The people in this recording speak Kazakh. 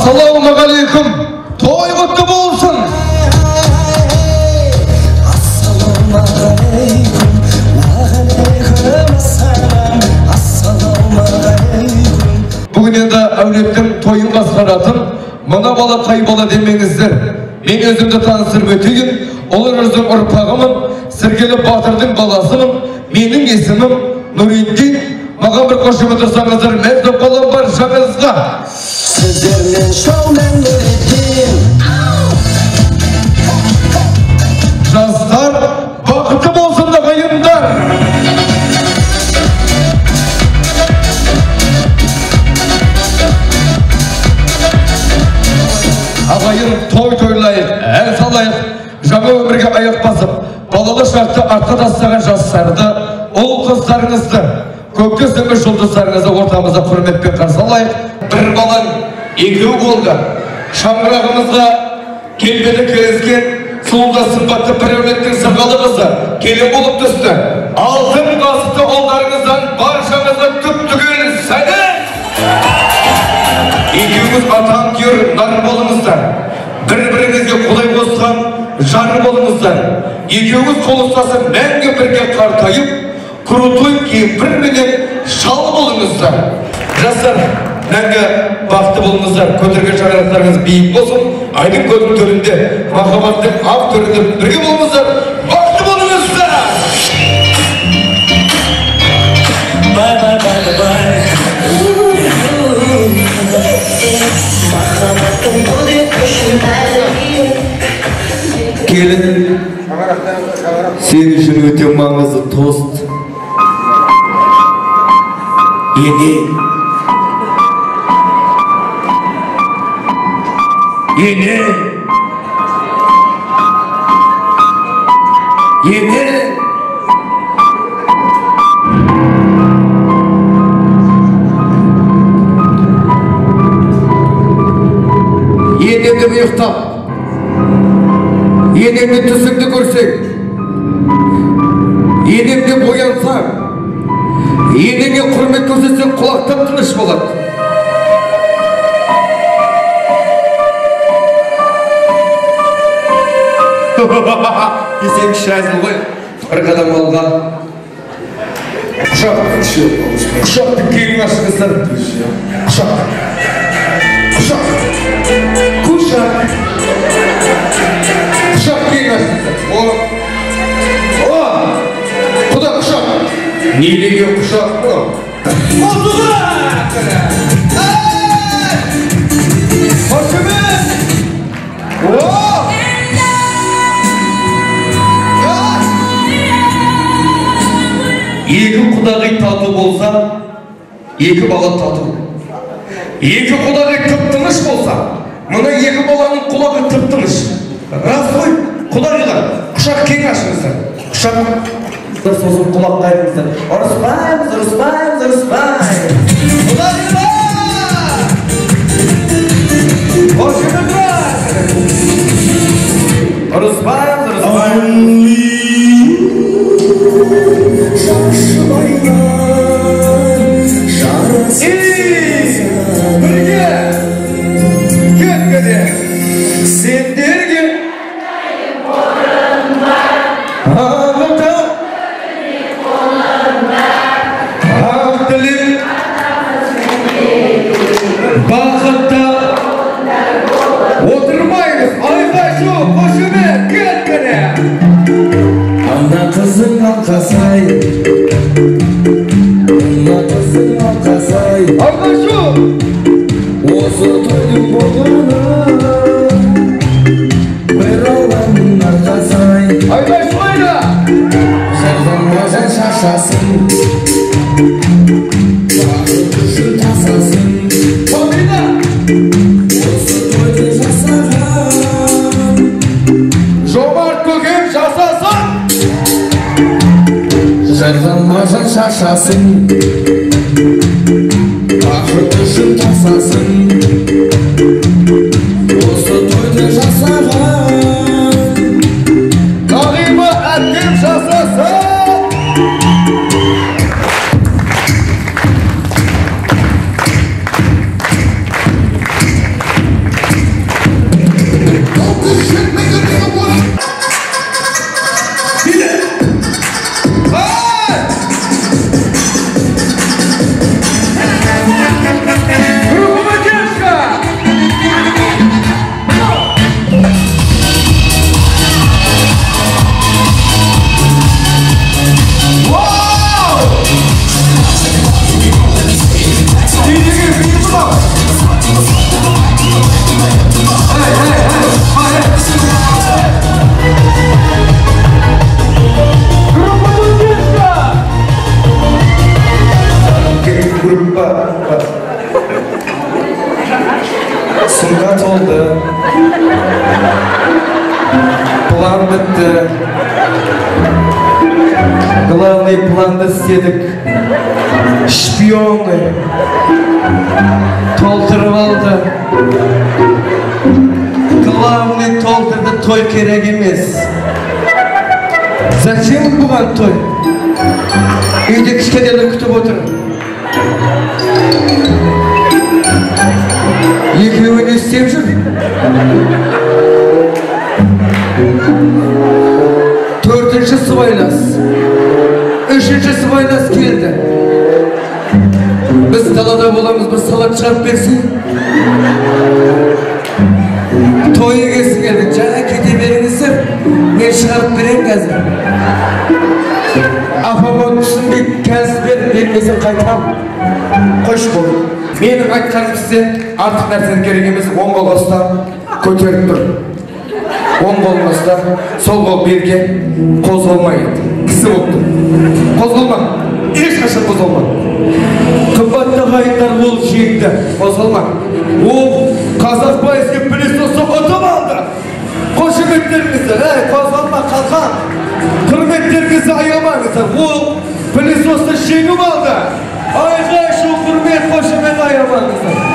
Ассалаумағалейкум, той құтты болсын. Бүгін енді әулеттің тойын басқаратын мына бала қай бала демеңіздер. Мен өзімді таныстырып өтейін, олар өзім ұрпағымын, Сіргелі Батырдың баласымын. Менің есімім Нұриддин. Маған бір қошемет тұрсаңыздар, мәздіп қалам бар жаңыңызға. Сіздермен шаумен Нұриддин. Жастар, бақытты болсын да қайындар. Ағайын той-тойлайық, ән салайық, жаңа өмірге аяқ басып, балалы шақты артқа тастаған жастарды, ұл қыздарыңызды, көпке сіңір жұлдыздарыңызды ортамызда құрметпен қарсы алайық. Бір балаң екеу болды. Шаңырағымызға келбеті келіскен, сұлуда сымбатты бір әулеттің сырғалы қызы келе болып түсті. Алтын қасықты ұлдарыңыздан баршаңызға түп-түгел сәлем! Екеуіңіз атан түйір нар болыңыздар. Бір-біріңізге құдай қосқан жары болыңыздар. Екеуіңіз қол ұстасып мәңгі бірге қартайып, крутой кемпірменен шал болыңыздар. Жастар, мәңгі бақытты болыңыздар. Көтерген шаңырақтарыңыз биік болсын. Айдың көздің төрінде, махаббаттың ақ төрінде бірге болыңыздар. Бақытты болыңыздар! Бай-бай-бай-бай. Келін, сен үшін өте маңызды тост. Ене, ене, ене. Енемді ұйықтап, енемді түсіңді көрсең, енемде боянсаң, енеме құрмет көрсетсең құлақтан тыныш болады. Десең шәзіл ғой, бір қадам алға. Құшақты кейін ашыңыздар. Құшақ. Құшақ кейін ашыңыздар. Құда құшақ. Нейлеге құшақ бұл? Құдыға! Қошемет! Екі құдағи тату болса, екі бала тату. Екі құдағи тып-тыныш болса, мұны екі баланың құлағы тып-тыныш. Рас қой, құдағилар, құшақ кең ашыңыздар. Құшақ сосын құлақ қайыңыздар. Ұрыспаймыз, ұрыспаймыз, ұрыспаймыз. Құдағилар! Қошемет! Ұрыспаймыз, ұрыспаймыз. Бірге кеткеде сендерге ағыта ақ тілек бақытта отырмаймыз. Айқай-шу, қошемет, кеткеде ана қызың алқасай, ана қызың алқасай. Айқай-шу! Осы тойдың болғаны бір алланың арқасай. Айқай-шу айда! Жарған мажан шашасын, бақыт үшін тасасын. Қойда! Осы тойды жасаған жомарт көкем жасасын. Жарған мажан шашасын, бақыт үшін тасасын. Осы тойды жасаған Нағима әкем жасасын. Шынға толды. План бітті. Главный планды істедік. Шпионы. Толтырып алды. Главный толтырды, той керек емес. Зачем бұған той? Үйде кішкенелер күтіп отыр. Екеуі не істеп жүр? Төртінші сыбайлас. Үшінші сыбайлас келді. Біз далада боламыз, бір салат шығарып берсін. Тойы кесі келді. Жаңа кете беріңіздер. Мен шығарып берем қазір. Апамон түсінбей кәсібер бермесін қайтам. Қош бол. Менің айтқаным сізде артық нәрсен керек емес. Оң қолға ұстап көтеріп тұр. Оң қолға ұстап, сол қол берген қозғалмайды. Кісі болып тұр. Қозғалма. Ешқашан қозғалма. Қымбатты ағайындар ол жеңді. Қозғалма. Ол қазақ пайызге пілесосы ұтып алды. Қошеметтеріңізді, қозғалма қалқан. Құрметтеріңізді аямаңыздар. Ол пілесосы жеңіп алды. Айғай шу құрмет қошемет аямаңыздар.